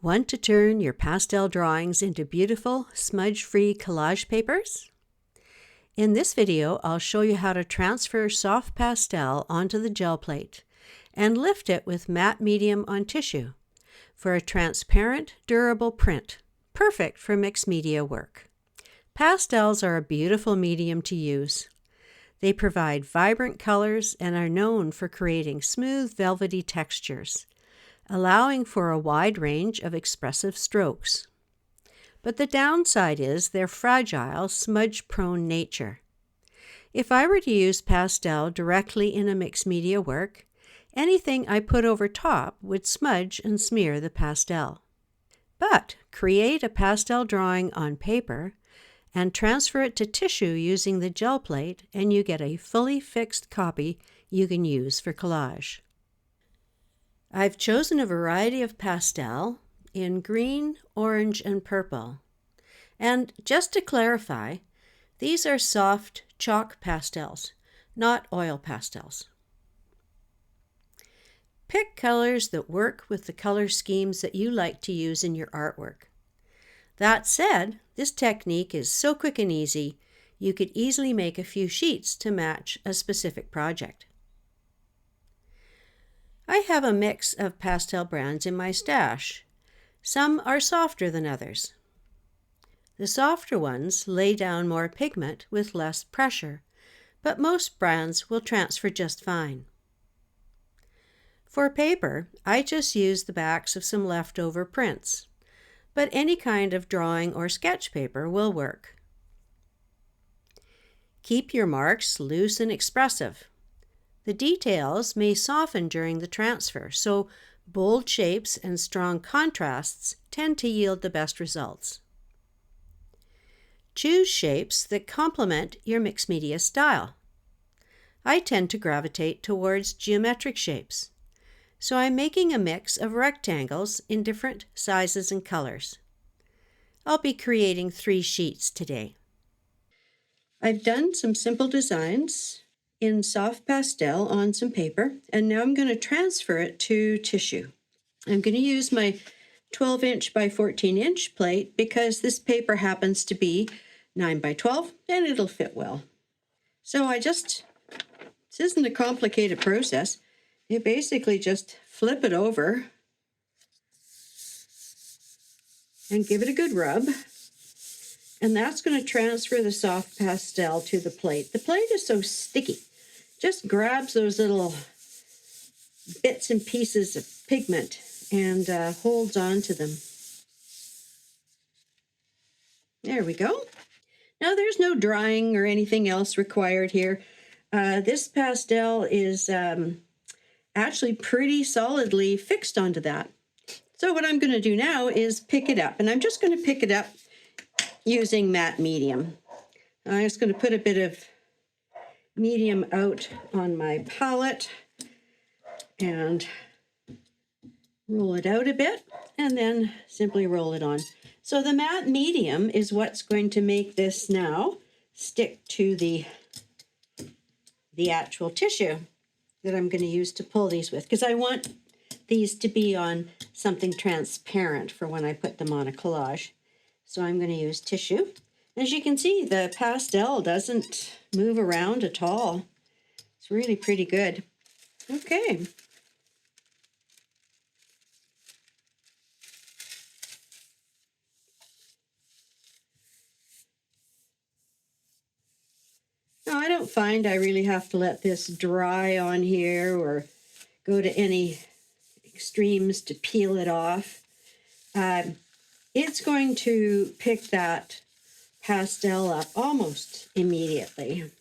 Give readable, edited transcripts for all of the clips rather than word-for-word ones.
Want to turn your pastel drawings into beautiful smudge-free collage papers? In this video, I'll show you how to transfer soft pastel onto the gel plate and lift it with matte medium on tissue for a transparent, durable print, perfect for mixed media work. Pastels are a beautiful medium to use. They provide vibrant colors and are known for creating smooth, velvety textures, allowing for a wide range of expressive strokes. But the downside is their fragile, smudge-prone nature. If I were to use pastel directly in a mixed media work, anything I put over top would smudge and smear the pastel. But create a pastel drawing on paper and transfer it to tissue using the gel plate, and you get a fully fixed copy you can use for collage. I've chosen a variety of pastel in green, orange, and purple. And just to clarify, these are soft chalk pastels, not oil pastels. Pick colors that work with the color schemes that you like to use in your artwork. That said, this technique is so quick and easy, you could easily make a few sheets to match a specific project. I have a mix of pastel brands in my stash. Some are softer than others. The softer ones lay down more pigment with less pressure, but most brands will transfer just fine. For paper, I just use the backs of some leftover prints, but any kind of drawing or sketch paper will work. Keep your marks loose and expressive. The details may soften during the transfer, so bold shapes and strong contrasts tend to yield the best results. Choose shapes that complement your mixed media style. I tend to gravitate towards geometric shapes, so I'm making a mix of rectangles in different sizes and colors. I'll be creating 3 sheets today. I've done some simple designs in soft pastel on some paper, and now I'm going to transfer it to tissue. I'm going to use my 12-inch by 14-inch plate because this paper happens to be 9 by 12 and it'll fit well. So this isn't a complicated process. You basically just flip it over and give it a good rub. And that's going to transfer the soft pastel to the plate. The plate is so sticky. Just grabs those little bits and pieces of pigment and holds on to them. There we go. Now there's no drying or anything else required here. This pastel is actually pretty solidly fixed onto that. So what I'm going to do now is pick it up. And I'm just going to pick it up using matte medium. I'm just going to put a bit of medium out on my palette and roll it out a bit and then simply roll it on. So the matte medium is what's going to make this now stick to the actual tissue that I'm going to use to pull these with, because I want these to be on something transparent for when I put them on a collage. So I'm going to use tissue. As you can see, the pastel doesn't move around at all. It's really pretty good. Okay. Now, I don't find I really have to let this dry on here or go to any extremes to peel it off. It's going to pick that pastel up almost immediately.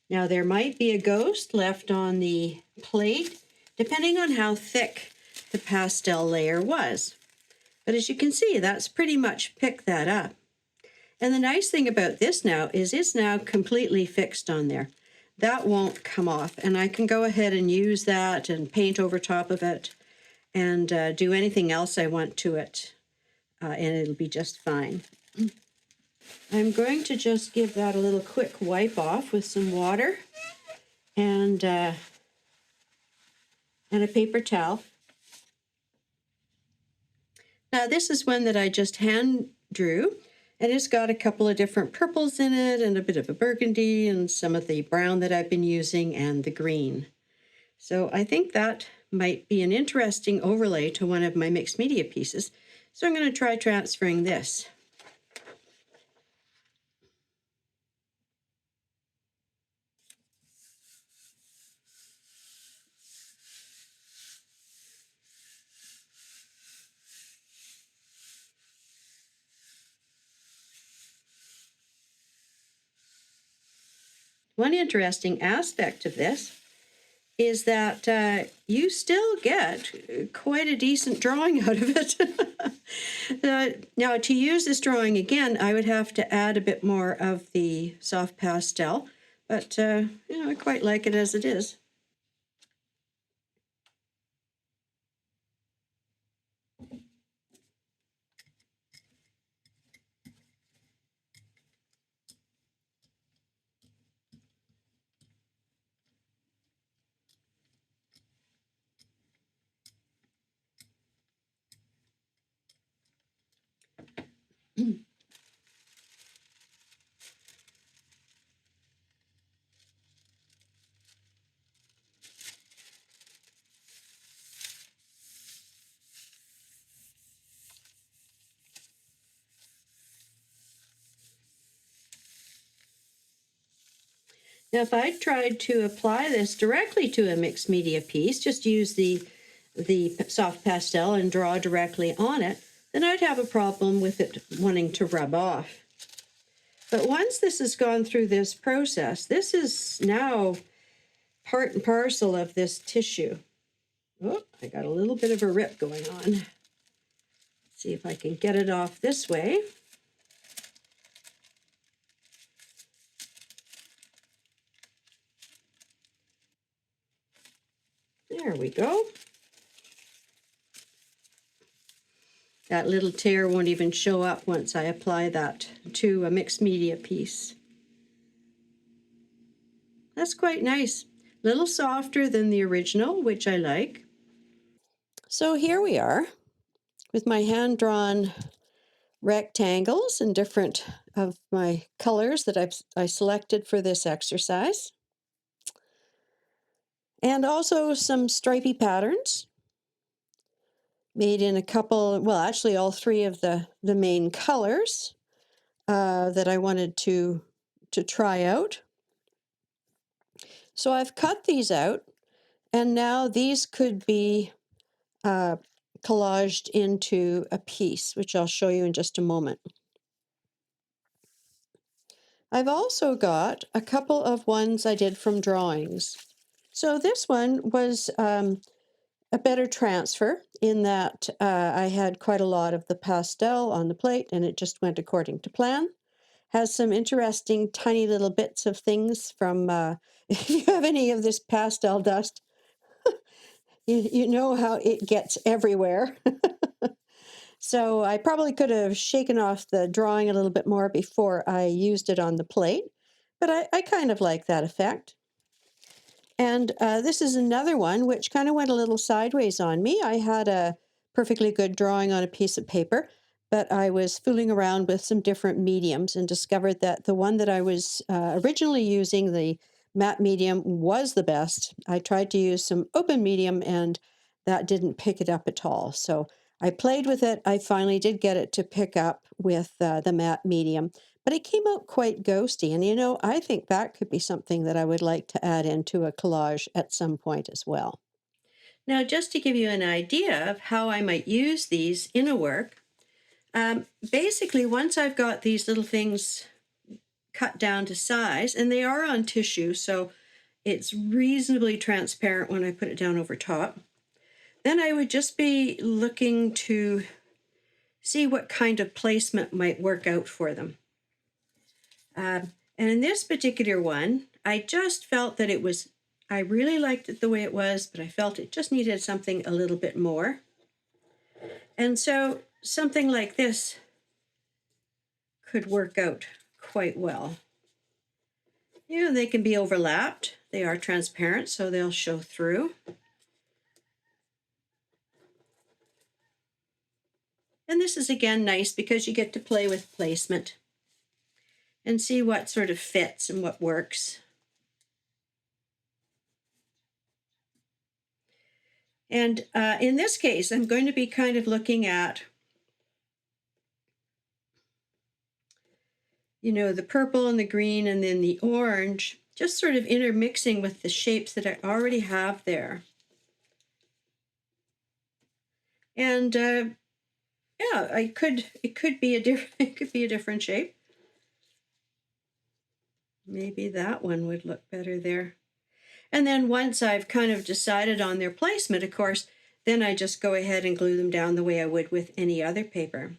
Now there might be a ghost left on the plate, depending on how thick the pastel layer was. But as you can see, that's pretty much picked that up. And the nice thing about this now is it's now completely fixed on there. That won't come off, and I can go ahead and use that and paint over top of it and do anything else I want to it, and it'll be just fine. I'm going to just give that a little quick wipe off with some water and a paper towel. Now this is one that I just hand drew, and it's got a couple of different purples in it and a bit of a burgundy and some of the brown that I've been using and the green. So I think that might be an interesting overlay to one of my mixed media pieces. So I'm going to try transferring this. One interesting aspect of this is that you still get quite a decent drawing out of it. Now, to use this drawing again, I would have to add a bit more of the soft pastel, but I quite like it as it is. Now, if I tried to apply this directly to a mixed media piece, just use the soft pastel and draw directly on it, then I'd have a problem with it wanting to rub off. But once this has gone through this process, this is now part and parcel of this tissue. Oh, I got a little bit of a rip going on. Let's see if I can get it off this way. There we go. That little tear won't even show up once I apply that to a mixed media piece. That's quite nice. A little softer than the original, which I like. So here we are with my hand-drawn rectangles and different of my colors that I selected for this exercise. And also some stripy patterns made in a couple, well, actually all three of the main colors that I wanted to try out. So I've cut these out, and now these could be collaged into a piece, which I'll show you in just a moment. I've also got a couple of ones I did from drawings. So this one was a better transfer in that I had quite a lot of the pastel on the plate and it just went according to plan. Has some interesting tiny little bits of things from, if you have any of this pastel dust, you know how it gets everywhere. So I probably could have shaken off the drawing a little bit more before I used it on the plate, but I kind of like that effect. And this is another one which kind of went a little sideways on me. I had a perfectly good drawing on a piece of paper, but I was fooling around with some different mediums and discovered that the one that I was originally using, the matte medium, was the best. I tried to use some open medium and that didn't pick it up at all. So I played with it. I finally did get it to pick up with the matte medium. But it came out quite ghosty. And I think that could be something that I would like to add into a collage at some point as well. Now, just to give you an idea of how I might use these in a work, basically, once I've got these little things cut down to size, and they are on tissue, so it's reasonably transparent when I put it down over top, then I would just be looking to see what kind of placement might work out for them. And in this particular one, I just felt that I really liked it the way it was, but I felt it just needed something a little bit more. And so something like this could work out quite well. You know, they can be overlapped. They are transparent, so they'll show through. And this is again nice because you get to play with placement and see what sort of fits and what works. And in this case, I'm going to be kind of looking at, you know, the purple and the green and then the orange, just sort of intermixing with the shapes that I already have there. And yeah, it could be a different shape. Maybe that one would look better there. And then once I've kind of decided on their placement, of course, then I just go ahead and glue them down the way I would with any other paper.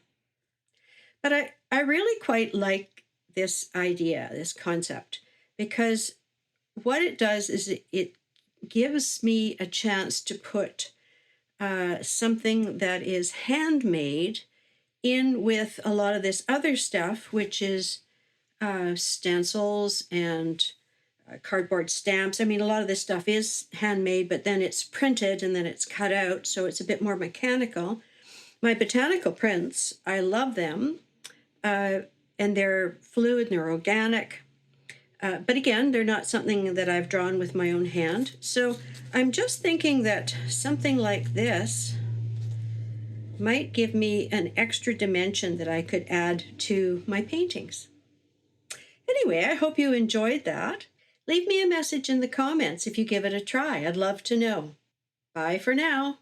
But I really quite like this idea, this concept, because what it does is it gives me a chance to put something that is handmade in with a lot of this other stuff, which is stencils and cardboard stamps. I mean, a lot of this stuff is handmade, but then it's printed and then it's cut out, so it's a bit more mechanical. My botanical prints, I love them, and they're fluid and they're organic. But again, they're not something that I've drawn with my own hand. So I'm just thinking that something like this might give me an extra dimension that I could add to my paintings. Anyway, I hope you enjoyed that. Leave me a message in the comments if you give it a try. I'd love to know. Bye for now.